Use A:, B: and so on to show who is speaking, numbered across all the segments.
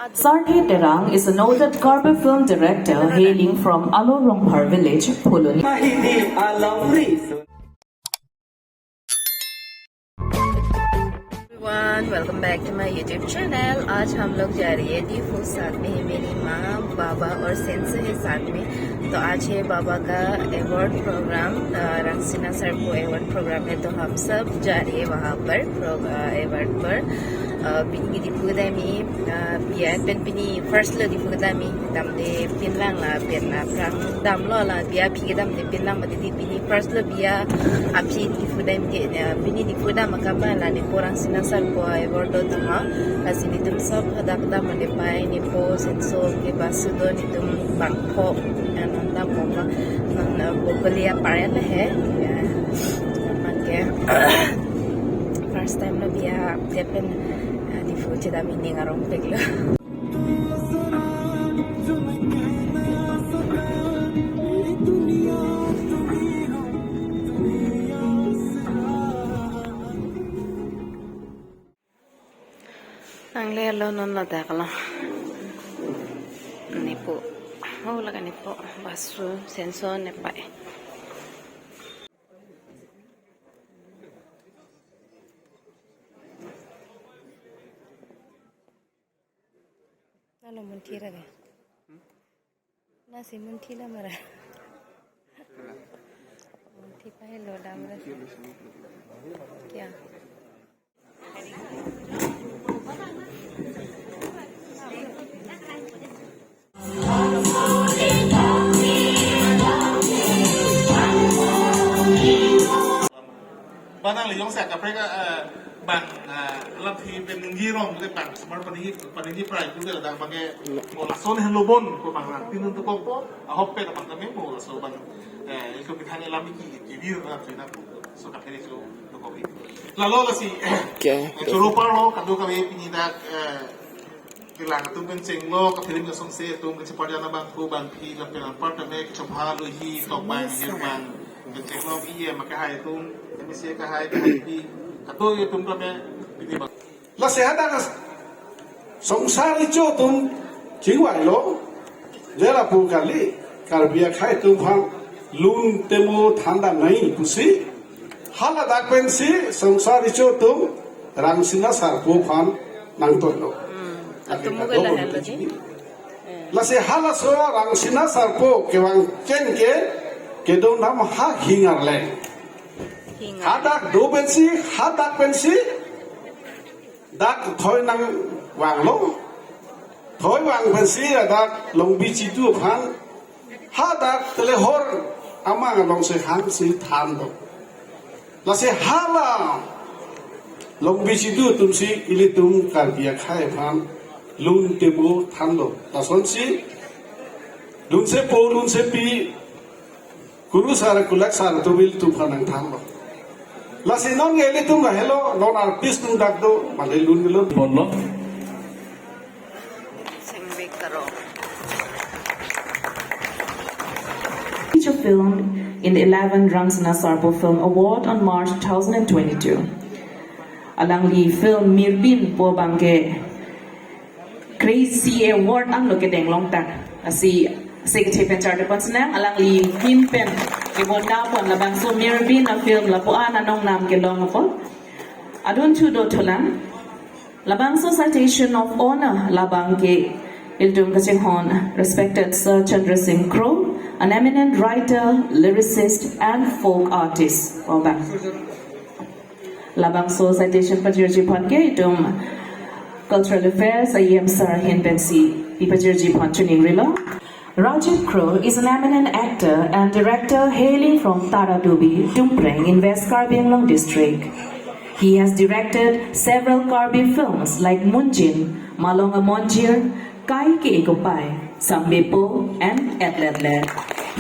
A: Sarthi Terang is a noted Karbi film director hailing from Alorongpar village, Puloni.
B: Everyone, welcome back to my YouTube channel. आज हम लोग जा रही है दीफू साथ में है मेरी माँ, बाबा और सेंस है साथ में. तो आज है बाबा का अवार्ड प्रोग्राम, रंगसिना सरपो अवार्ड प्रोग्राम है. तो हम सब जा रही है वहाँ पर अवार्ड पर. Bini dipuk dami, biar pen bini first lo dipuk dami, dam de pinlang la, pen la prang dam lo la, biar pi dam de pinlang mati di bini first lo biar api dipuk dami de bini dipuk dam makamba la ne korang sina sarpo award do tama, kasi ni tum sob hadak dam ne pai ne po senso ke basu do ni tum bangpo, ananda moma, man bokolia parel hai, man ke first time lo biar dia pen Fuji dami ni ngarong pegla. Ang lelo non la dakala. Nipo. Oh laga nipo. Basu senso ne pai. Ano muntira deh? Nasi muntira marah. Munti pahe lo damra. Kya?
C: Banang li yong sakกับเพลงบางลัทธิเป็นยี่ร้องได้บางสมัยปฏิทินปลายยุคเดียวดังบางแง่โมลาโซนเฮลโลบอนก็บางหลังที่นั่นตุกเอาฮอปเป็ดบางตะเมโมลาโซบางอีกคนเป็นทางเอลามิกีวีร์นะครับที่นั่นสุดท้ายเลยจูตุกวิลาโลก็สิจูโรปาโรกับดูกับเอพินิดากีฬาตุ้มเป็นเชิงโลกับฟิลิปกับสงเซตุ้มเป็นสปอร์ตยานาบางคูบางพีกับเป็นอันปาร์ตเมกชมพาลุยฮีตอกบางเยอรมันเป็นเชิงโลพี่เย่มาแค่ไฮตุ้มไม่ใช่แค่ไฮพี่Kato yung kami pinibag.
D: Lasihada ka songsari cho tum chingwai lo jera pu kali Karbi khai tum phang lun temo thanda nai pusi hala dak pensi songsari cho tum rangsina sarpo phang nang ton lo. Lasihada so rangsina sarpo kewang cengke kedong nam ha hingar le. Hadak do pensi, hadak pensi, dak thoi nang wang lo, thoi wang pensi dak long bici tu phan, hadak telehor amang long se hang si than do, la se hala long bici tu tum si ili tum Karbi khai phan lun tebo than do, la son si lun se po lun se pi, guru sara kulak sara tu bil tu phan nang than do. Lasi non ngeli tum la hello non artist tum dak do malay lun gelo bonlo
B: Singbi karo.
A: Feature filmed in the 11th RANGSINA SARPO Film Award on March 2022. Alang li film Mirbin po bangke Crazy Award ang loke deng long tak asi Secretary Pencharter Ponsnang alang li himpen Ibon na po labang so Mirbin na film lapuan anong nam kelong ako. Adun tu do tulan labang so citation of honor labang ke Ildum Kachenghon, respected Sir Chandra Singh Crow, an eminent writer, lyricist, and folk artist. Labang so citation Pajirji Panke, Idum Cultural Affairs, IEM Sarahin Bensi, Pipajirji Panchuning Rilo. Rajiv Crow is an eminent actor and director hailing from Taradubi, Dumpreng in West Karbi Anglong district. He has directed several Karbi films like Munjin, Malonga Monjir, Kai Ke Ekopai, Sambepo, and Etledle.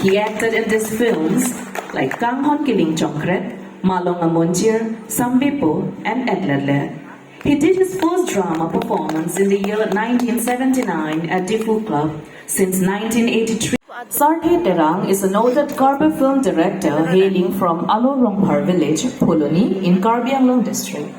A: He acted in these films like Kanghon Kiling Chongkret, Malonga Monjir, Sambepo, and Etledle. He did his first drama performance in the year 1979 at Difu Club. Since 1983, Sarthi Terang is a noted Karbi film director hailing from Alorongpar village, Puloni, in Karbi Anglong district.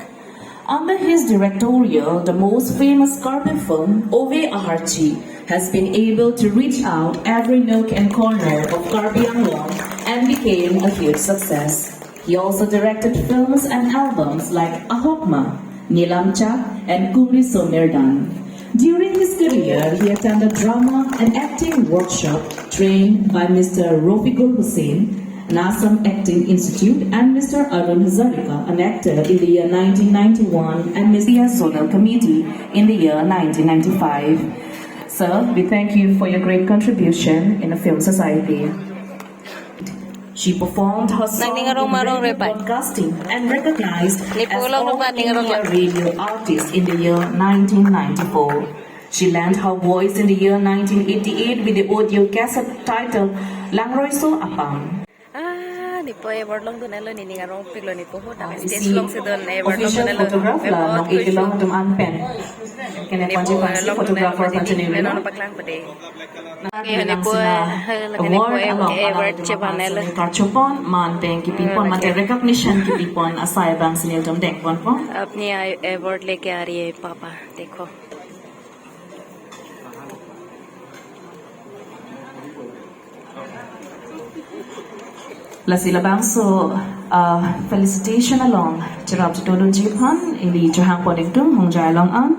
A: Under his directorial, the most famous Karbi film, Ove Aharchi, has been able to reach out every nook and corner of Karbi Anglong and became a huge success. He also directed films and albums like Ahokma, Nilamcha, and Kumri Somerdan. During his career, he attended drama and acting workshop trained by Mr. Rofiqul Hussain, an Assam Acting Institute, and Mr. Arun Hazarika, an actor in the year 1991, and Ms. Zonal Committee in the year 1995. Sir, we thank you for your great contribution in the film society. She performed her song in radio broadcasting and recognized as All India Radio Artist in the year 1994. She lent her voice in the year 1988 with the audio cassette titled Langroy So Apang.
B: Nipo award long dunelo ni ngarong piglo nipo ho ta stage long se don award long
A: Official
B: dunelo
A: photograph la nong ilang tum anpen. Kene panji pansi photographer panjini
B: ni
A: rilo.
B: no paklang pade
A: Nilang sila award along
B: award che panel
A: karchupon man peng kipipon man recognition kipipon asai bang sinil dum dek pon po.
B: अपनी award लेके आ रही है पापा देखो
A: La sila bang so felicitation along charab todo jipan ili johang podektum hong jai long an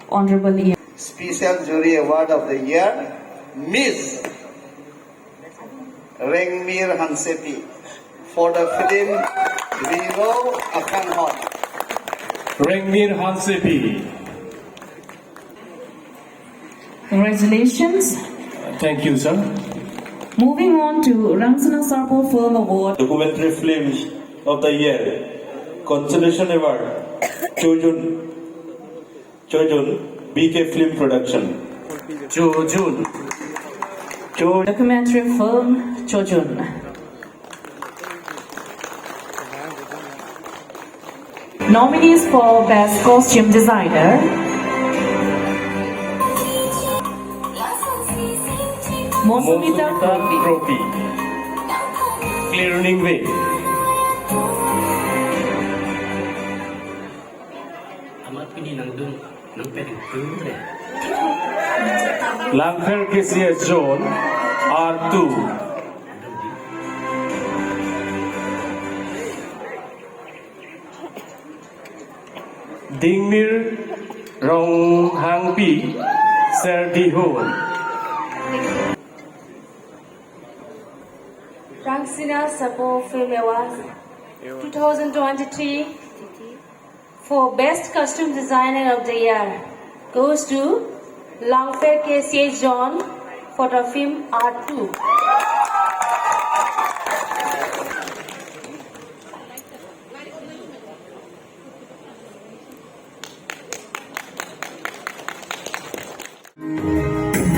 A: honorable
E: Special Jury Award of the Year, Ms. Rengmir Hansepi for the film Riro Akan Hot.
F: Rengmir Hansepi.
A: Congratulations.
F: Thank you, sir.
A: Moving on to Rangsina Sarpo Film Award.
G: Documentary Film of the Year, Consolation Award, Chojun, BK Film Production.
F: Chojun.
A: Documentary film Chojun. Nominees for Best Costume Designer: Mosumita
F: Trophy. Clearing Way. Langfer KCS Zone R2. Dingmir Rong Hangpi Serdiho.
H: RANGSINA SARPO Film Award 2023 for Best Costume Designer of the Year goes to Langfer KCH John for the film R2.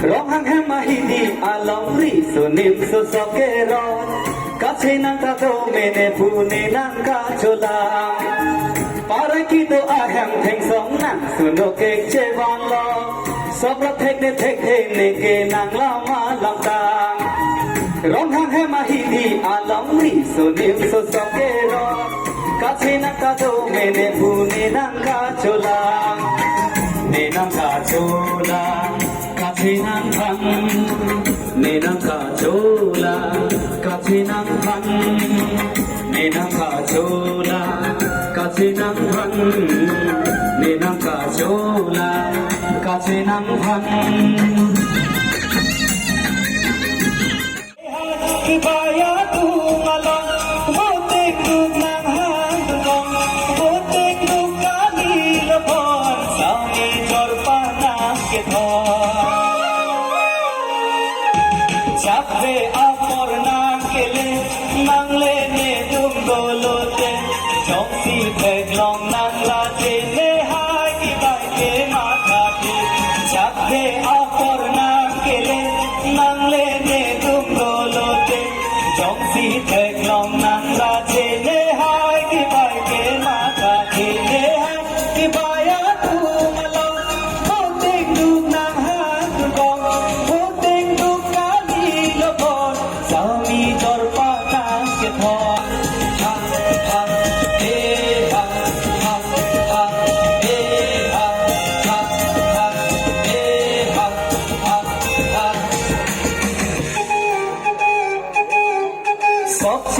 I: Rohang hemahidi alamri sunim susokero kache nang tato mene pune nang kachola paraki to ahem theng song nang suno ke chewang lo sobra thek ne ke nang lama lamtang Rohang hemahidi alamri sunim susokero kache nang tato mene pune nang kachola ne nang kachola Kacinang pan, nenang kacola. Kacinang pan, nenang kacola. Kacinang pan, nenang kacola. Kacinang pan. Kibaya tu malang, botek duk nang handong, botek duk kami lepon, sami jorpanang keton. Chapre apor nangkele nangle ne dum dolote chongsi beglong nanglaje ne hai ki bai ke mathati chapre apor nangkele nangle ne dum dolote chong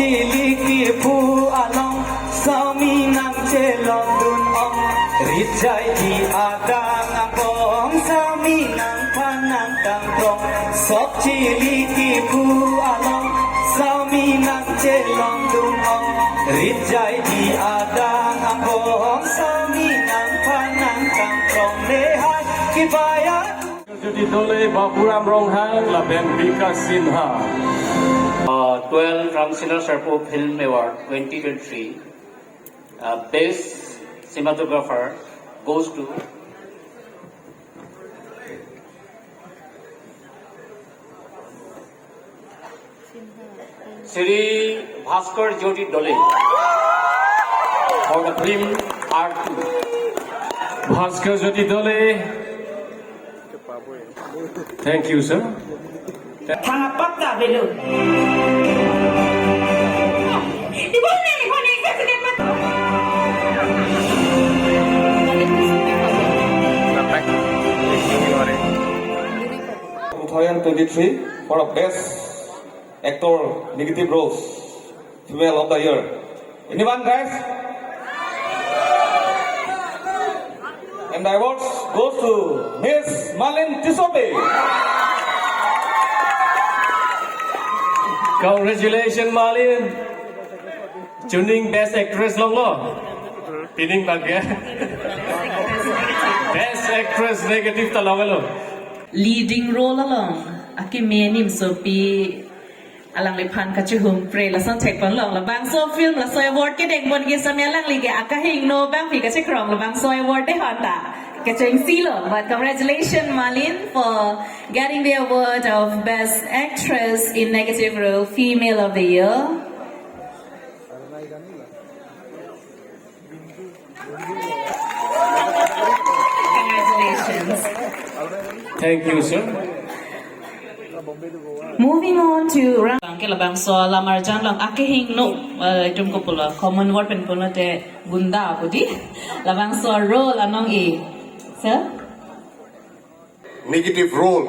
I: chili pu along sami nang chelong dun ong rijai di adang apong sami nang panang tang tong sok chili pu along sami nang chelong dun ong rijai di adang apong sami nang panang tang tong lehai kibaya
F: Jadi dole Bapuram Ronghang Laben Vikas Sinha.
J: 12th RANGSINA SARPO Film Award 2023 Best Cinematographer goes to Sri Bhaskar Jyoti Dole for the film R2.
F: Bhaskar Jyoti Dole. Thank you, sir.
G: For the best actor negative roles female of the year. Anyone, guys? And the awards goes to Miss Malin Tisobe.
F: Congratulations, Malin. Tuning Best Actress long lo. Pinning bagya. Best Actress negative talong lo.
A: Leading role along aki menim so pi alang lepan kachuhum pre la son tek pon long la bang so film la so award ke dek bon ge samya lang lige akahing no bang pi ka che krong la bang so award de honda ke cheng silo. But congratulations Malin for getting the award of best actress in negative role female of the year. Congratulations.
F: Thank you, sir.
A: Moving on to rang ke labang so lamar jang lang akihing no itum ko pula common word pen pula te gunda pudi labang so role anong e sir
D: Negative role.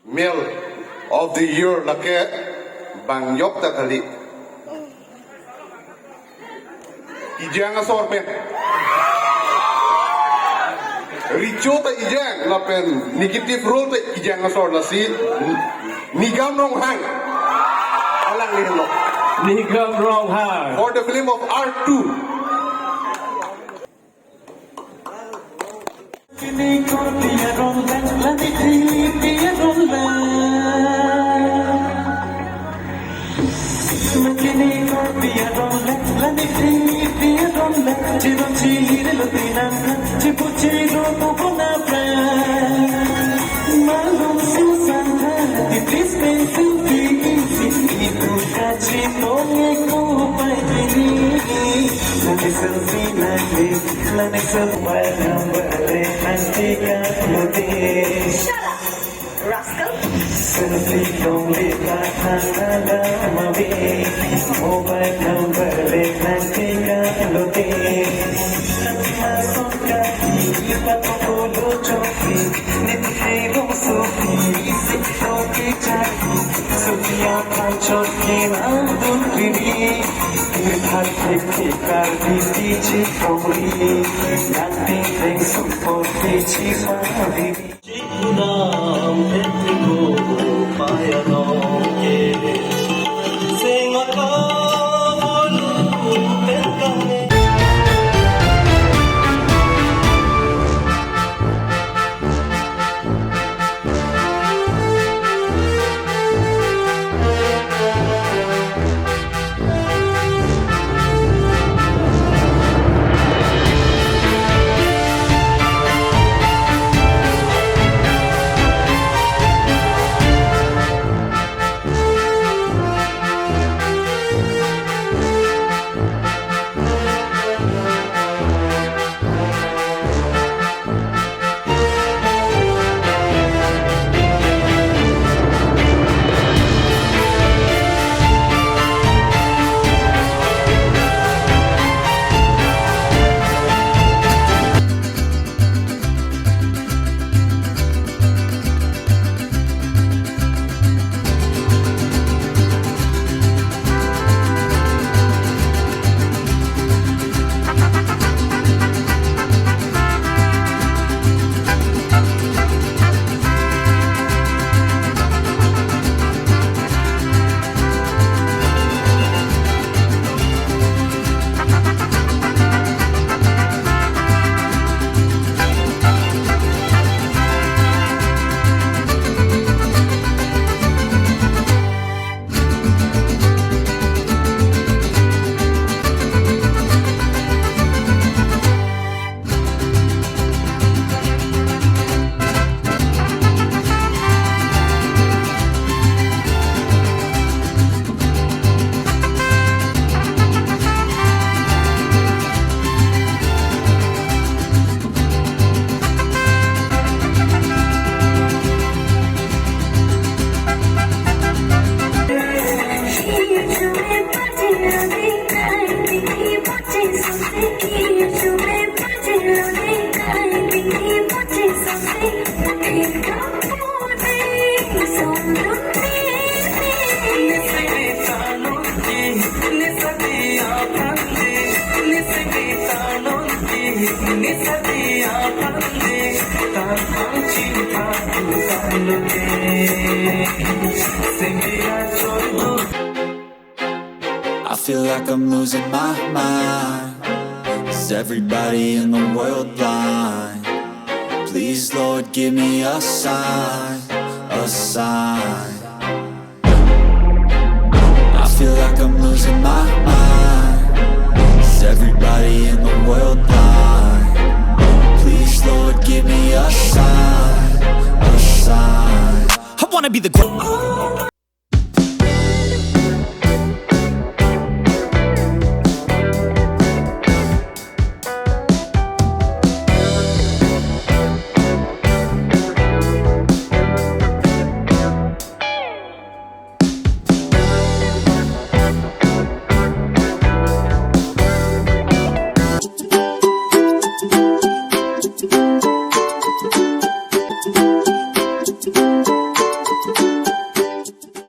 D: Male of the year lake bang yok ta kali. Ijang asor pen. Richo ta ijang lapen negative role ta ijang asor la si Nigam Ronghang. Alang ni lo.
F: Nigam Ronghang.
D: For the film of R2.
A: rascal
K: I feel like I'm losing my mind. Is everybody in the world blind? Please, Lord, give me a sign, a sign. I feel like I'm losing my mind. Is everybody in the world blind? Please, Lord, give me a sign, a sign. I wanna be the